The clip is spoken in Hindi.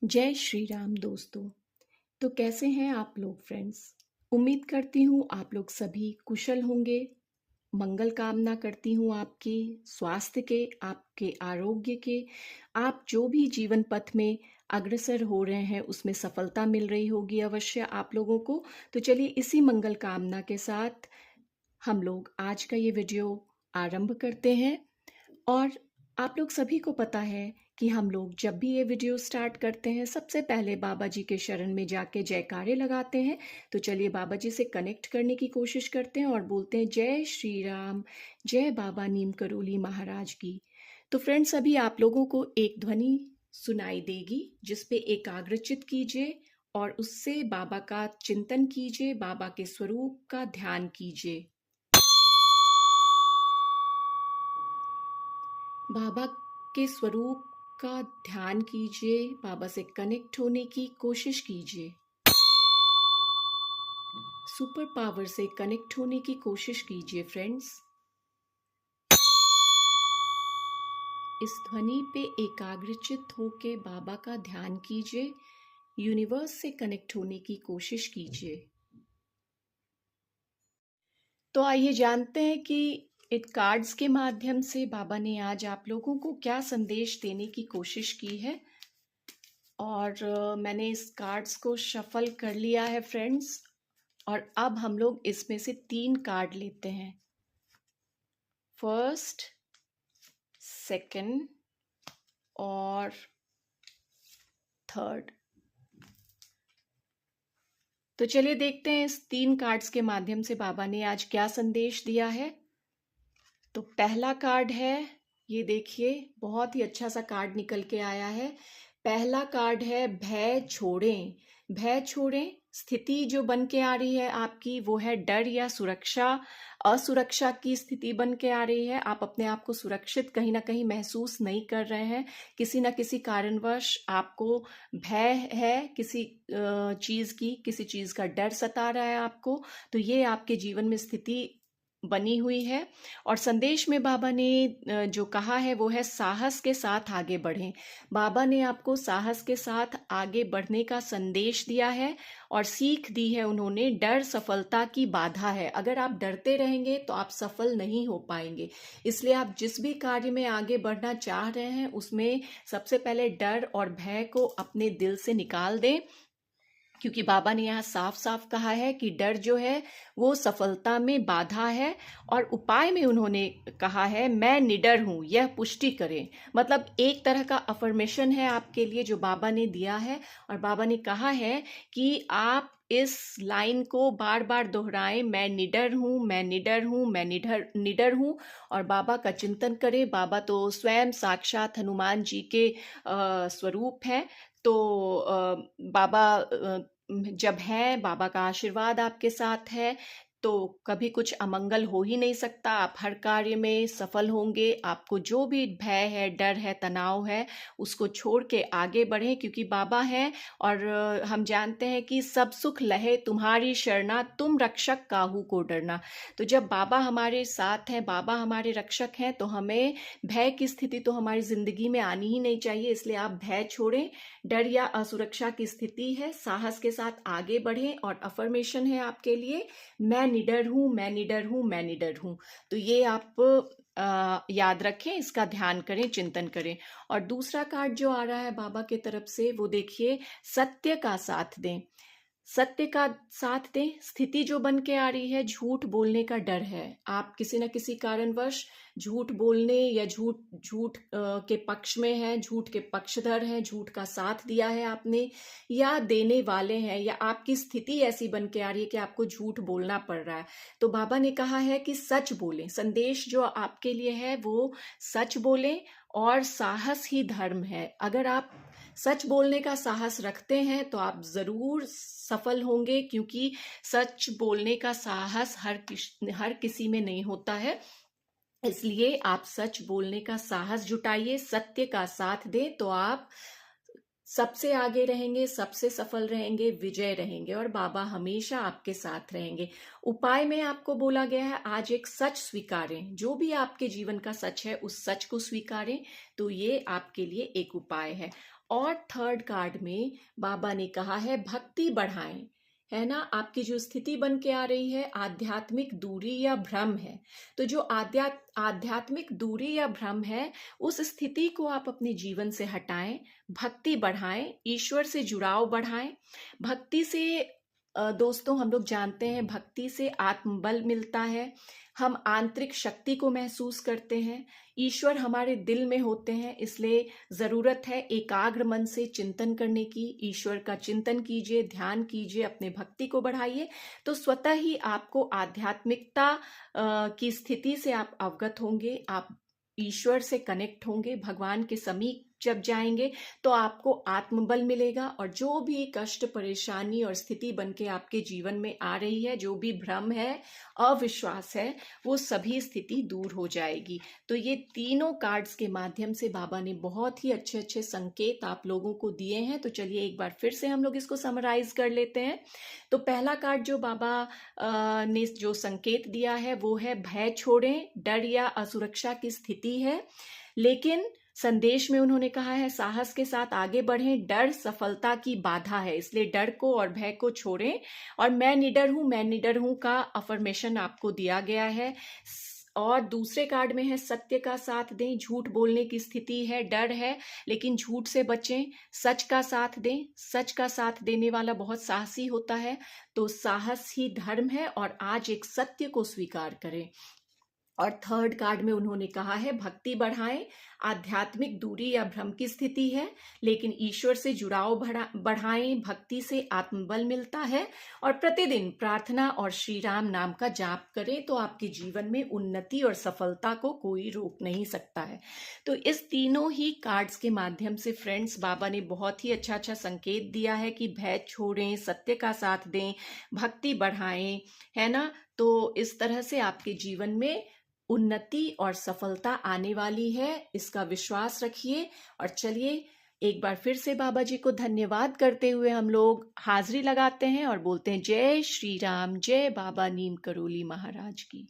जय श्री राम दोस्तों। तो कैसे हैं आप लोग फ्रेंड्स। उम्मीद करती हूँ आप लोग सभी कुशल होंगे। मंगल कामना करती हूँ आपके स्वास्थ्य के, आपके आरोग्य के। आप जो भी जीवन पथ में अग्रसर हो रहे हैं उसमें सफलता मिल रही होगी अवश्य आप लोगों को। तो चलिए इसी मंगल कामना के साथ हम लोग आज का ये वीडियो आरंभ करते हैं। और आप लोग सभी को पता है कि हम लोग जब भी ये वीडियो स्टार्ट करते हैं सबसे पहले बाबा जी के शरण में जाके जयकारे लगाते हैं। तो चलिए बाबा जी से कनेक्ट करने की कोशिश करते हैं और बोलते हैं जय श्री राम, जय बाबा नीम करोली महाराज की। तो फ्रेंड्स अभी आप लोगों को एक ध्वनि सुनाई देगी जिस पे एकाग्रचित कीजिए और उससे बाबा का चिंतन कीजिए, बाबा के स्वरूप का ध्यान कीजिए। बाबा के स्वरूप का ध्यान कीजिए, बाबा से कनेक्ट होने की कोशिश कीजिए, सुपर पावर से कनेक्ट होने की कोशिश कीजिए फ्रेंड्स। इस ध्वनि पे एकाग्रचित होके बाबा का ध्यान कीजिए, यूनिवर्स से कनेक्ट होने की कोशिश कीजिए। तो आइए जानते हैं कि इन कार्ड्स के माध्यम से बाबा ने आज आप लोगों को क्या संदेश देने की कोशिश की है। और मैंने इस कार्ड्स को शफल कर लिया है फ्रेंड्स। और अब हम लोग इसमें से 3 कार्ड लेते हैं, फर्स्ट, सेकंड और थर्ड। तो चलिए देखते हैं इस 3 कार्ड्स के माध्यम से बाबा ने आज क्या संदेश दिया है। तो पहला कार्ड है, ये देखिए बहुत ही अच्छा सा कार्ड निकल के आया है। पहला कार्ड है भय छोड़ें। भय छोड़ें, स्थिति जो बन के आ रही है आपकी वो है डर या सुरक्षा, असुरक्षा की स्थिति बन के आ रही है। आप अपने आप को सुरक्षित कहीं ना कहीं महसूस नहीं कर रहे हैं। किसी ना किसी कारणवश आपको भय है, किसी चीज की, किसी चीज का डर सता रहा है आपको। तो ये आपके जीवन में स्थिति बनी हुई है। और संदेश में बाबा ने जो कहा है वो है साहस के साथ आगे बढ़ें। बाबा ने आपको साहस के साथ आगे बढ़ने का संदेश दिया है और सीख दी है उन्होंने, डर सफलता की बाधा है। अगर आप डरते रहेंगे तो आप सफल नहीं हो पाएंगे। इसलिए आप जिस भी कार्य में आगे बढ़ना चाह रहे हैं उसमें सबसे पहले डर और भय को अपने दिल से निकाल दें, क्योंकि बाबा ने यहाँ साफ साफ कहा है कि डर जो है वो सफलता में बाधा है। और उपाय में उन्होंने कहा है मैं निडर हूं, यह पुष्टि करें। मतलब एक तरह का अफर्मेशन है आपके लिए जो बाबा ने दिया है। और बाबा ने कहा है कि आप इस लाइन को बार बार दोहराएं, मैं निडर हूं, मैं निडर हूं, मैं निडर निडर हूं। और बाबा का चिंतन करें। बाबा तो स्वयं साक्षात हनुमान जी के स्वरूप हैं। तो बाबा जब है, बाबा का आशीर्वाद आपके साथ है तो कभी कुछ अमंगल हो ही नहीं सकता। आप हर कार्य में सफल होंगे। आपको जो भी भय है, डर है, तनाव है, उसको छोड़ के आगे बढ़ें, क्योंकि बाबा हैं। और हम जानते हैं कि सब सुख लहे तुम्हारी शरणा, तुम रक्षक काहू को डरना। तो जब बाबा हमारे साथ हैं, बाबा हमारे रक्षक हैं, तो हमें भय की स्थिति तो हमारी जिंदगी में आनी ही नहीं चाहिए। इसलिए आप भय छोड़ें। डर या असुरक्षा की स्थिति है, साहस के साथ आगे बढ़ें। और अफर्मेशन है आपके लिए, मैं निडर हूं, मैं निडर हूं, मैं निडर हूं। तो ये आप याद रखें, इसका ध्यान करें, चिंतन करें। और दूसरा कार्ड जो आ रहा है बाबा की तरफ से वो देखिए, सत्य का साथ दें। सत्य का साथ दें। स्थिति जो बन के आ रही है, झूठ बोलने का डर है। आप किसी न किसी कारणवश झूठ बोलने या झूठ झूठ के पक्ष में है, झूठ के पक्षधर हैं, झूठ का साथ दिया है आपने या देने वाले हैं, या आपकी स्थिति ऐसी बन के आ रही है कि आपको झूठ बोलना पड़ रहा है। तो बाबा ने कहा है कि सच बोलें। संदेश जो आपके लिए है वो सच बोलें। और साहस ही धर्म है। अगर आप सच बोलने का साहस रखते हैं तो आप जरूर सफल होंगे, क्योंकि सच बोलने का साहस हर किसी में नहीं होता है। इसलिए आप सच बोलने का साहस जुटाइए, सत्य का साथ दें, तो आप सबसे आगे रहेंगे, सबसे सफल रहेंगे, विजय रहेंगे और बाबा हमेशा आपके साथ रहेंगे। उपाय में आपको बोला गया है आज एक सच स्वीकारें। जो भी आपके जीवन का सच है उस सच को स्वीकारें। तो ये आपके लिए एक उपाय है। और थर्ड कार्ड में बाबा ने कहा है भक्ति बढ़ाएं, है ना। आपकी जो स्थिति बन के आ रही है आध्यात्मिक दूरी या भ्रम है, तो जो आध्यात्मिक दूरी या भ्रम है उस स्थिति को आप अपने जीवन से हटाएं, भक्ति बढ़ाएं, ईश्वर से जुड़ाव बढ़ाएं। भक्ति से दोस्तों हम लोग जानते हैं भक्ति से आत्मबल मिलता है, हम आंतरिक शक्ति को महसूस करते हैं, ईश्वर हमारे दिल में होते हैं। इसलिए ज़रूरत है एकाग्र मन से चिंतन करने की, ईश्वर का चिंतन कीजिए, ध्यान कीजिए, अपने भक्ति को बढ़ाइए, तो स्वतः ही आपको आध्यात्मिकता की स्थिति से आप अवगत होंगे, आप ईश्वर से कनेक्ट होंगे, भगवान के समीप जब जाएंगे तो आपको आत्मबल मिलेगा और जो भी कष्ट, परेशानी और स्थिति बन के आपके जीवन में आ रही है, जो भी भ्रम है, अविश्वास है, वो सभी स्थिति दूर हो जाएगी। तो ये तीनों कार्ड्स के माध्यम से बाबा ने बहुत ही अच्छे अच्छे संकेत आप लोगों को दिए हैं। तो चलिए एक बार फिर से हम लोग इसको समराइज कर लेते हैं। तो पहला कार्ड जो बाबा ने जो संकेत दिया है वो है भय छोड़ें, डर या असुरक्षा की स्थिति है, लेकिन संदेश में उन्होंने कहा है साहस के साथ आगे बढ़ें, डर सफलता की बाधा है, इसलिए डर को और भय को छोड़ें। और मैं निडर हूं का अफर्मेशन आपको दिया गया है। और दूसरे कार्ड में है सत्य का साथ दें, झूठ बोलने की स्थिति है, डर है, लेकिन झूठ से बचें, सच का साथ दें, सच का साथ देने वाला बहुत साहसी होता है, तो साहस ही धर्म है और आज एक सत्य को स्वीकार करें। और थर्ड कार्ड में उन्होंने कहा है भक्ति बढ़ाएं, आध्यात्मिक दूरी या भ्रम की स्थिति है, लेकिन ईश्वर से जुड़ाव बढ़ाएं, भक्ति से आत्मबल मिलता है, और प्रतिदिन प्रार्थना और श्री राम नाम का जाप करें तो आपके जीवन में उन्नति और सफलता को कोई रोक नहीं सकता है। तो इस तीनों ही कार्ड्स के माध्यम से फ्रेंड्स बाबा ने बहुत ही अच्छा अच्छा संकेत दिया है कि भय छोड़ें, सत्य का साथ दें, भक्ति बढ़ाएं, है ना। तो इस तरह से आपके जीवन में उन्नति और सफलता आने वाली है, इसका विश्वास रखिए। और चलिए एक बार फिर से बाबा जी को धन्यवाद करते हुए हम लोग हाजिरी लगाते हैं और बोलते हैं जय श्री राम, जय बाबा नीम करोली महाराज की।